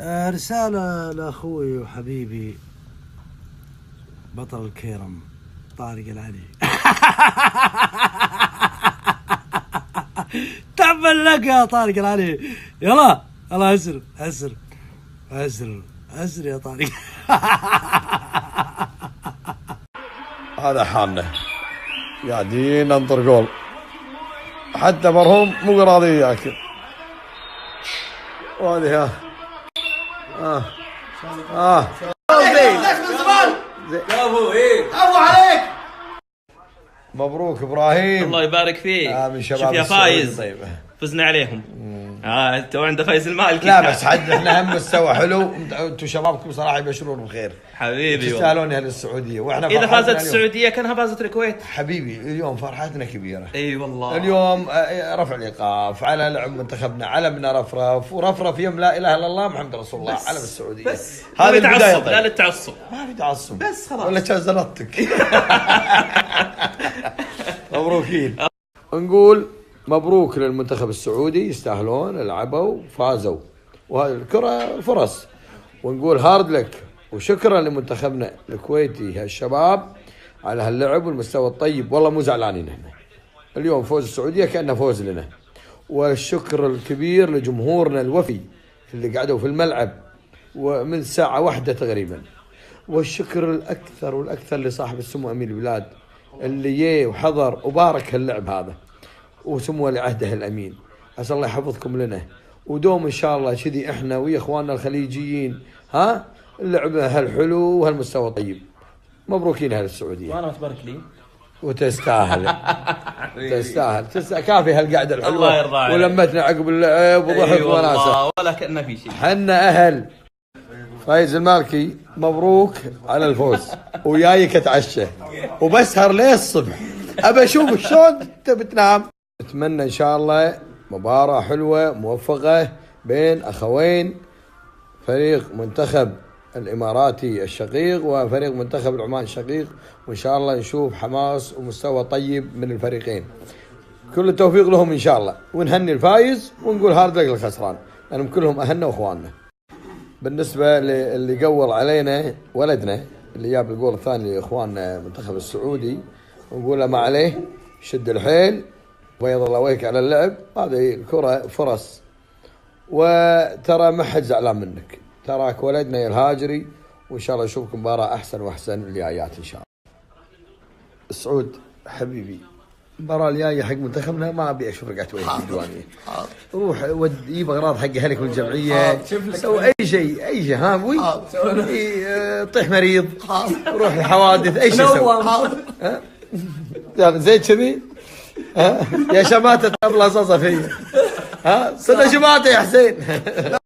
رسالة لأخوي وحبيبي بطل الكيرم طارق العلي. تبا لك يا طارق العلي. يلا اسر اسر اسر اسر يا طارق. هذا حالنا قاعدين ننطر جول، حتى مرهوم مو راضي ياكل. وهذه ابو عليك. مبروك ابراهيم، الله يبارك فيك. من شباب شوف يا فايز، طيبة. فزنا عليهم. تو عنده فايز المالكي. لا بس حد احنا هم مستوى حلو، انتم شبابكم صراحه يبشرون بخير حبيبي، تستاهلون اهل السعوديه. واحنا اذا فازت السعوديه كانها فازت الكويت. حبيبي اليوم فرحتنا كبيره. اي والله اليوم رفع الايقاف على لعب منتخبنا، علمنا رفرف ورفرف يوم لا اله الا الله محمد رسول الله، علم السعوديه. بس هذه البدايه. طيب. لا للتعصب، ما في تعصب بس خلاص. ولا كان زلطتك. مبروكين. نقول مبروك للمنتخب السعودي، يستاهلون، لعبوا فازوا، وهذه الكرة فرص. ونقول هارد لك وشكرا لمنتخبنا الكويتي هالشباب على هاللعب والمستوى الطيب. والله مو زعلانين احنا اليوم، فوز السعودية كأنه فوز لنا. والشكر الكبير لجمهورنا الوفي اللي قعدوا في الملعب ومن ساعة واحدة تقريبا. والشكر الأكثر والأكثر لصاحب السمو أمير البلاد اللي جاي وحضر وبارك هاللعب هذا، وسمو لعهده الأمين. أسأل الله يحفظكم لنا ودوم إن شاء الله كذي إحنا ويا إخواننا الخليجيين اللعبة هالحلو وهالمستوى طيب. مبروكين أهل السعودية. وانا تبارك لي وتستاهل. تستاهل كافي هالقعدة الحلوة. الله يرضى عليك. ولمتنا عقب اللعب وضحك وناسة. ولا كأنه في شيء. حنا أهل فايز المالكي، مبروك على الفوز. ويايك اتعشى وبسهر ليه الصبح ابى اشوف شلون انت بتنام. اتمنى ان شاء الله مباراة حلوة موفقة بين اخوين، فريق منتخب الاماراتي الشقيق وفريق منتخب العمان الشقيق، وان شاء الله نشوف حماس ومستوى طيب من الفريقين. كل التوفيق لهم ان شاء الله، ونهني الفايز ونقول هارد لك الخسران، لانهم كلهم اهلنا واخواننا. بالنسبة اللي قول علينا ولدنا اللي جاب الجول الثاني لاخواننا المنتخب السعودي، ونقول له ما عليه، شد الحيل، بيض الله وجهك على اللعب. هذه الكرة فرص، وترى ما حد زعلان منك، تراك ولدنا يا الهاجري، وان شاء الله نشوفكم مباراة احسن واحسن الجايات ان شاء الله. السعود حبيبي، المباراة الجاية حق منتخبنا ما ابي اشوف رقعة وجهك في الديوانية. روح جيب اغراض حق اهلك والجمعية، سوي اي شيء ابوي، طيح مريض، روح الحوادث، اي شيء سوي. يعني زي كذي يا شماتة ابله صاصة فيا. صدق شماتة يا حسين.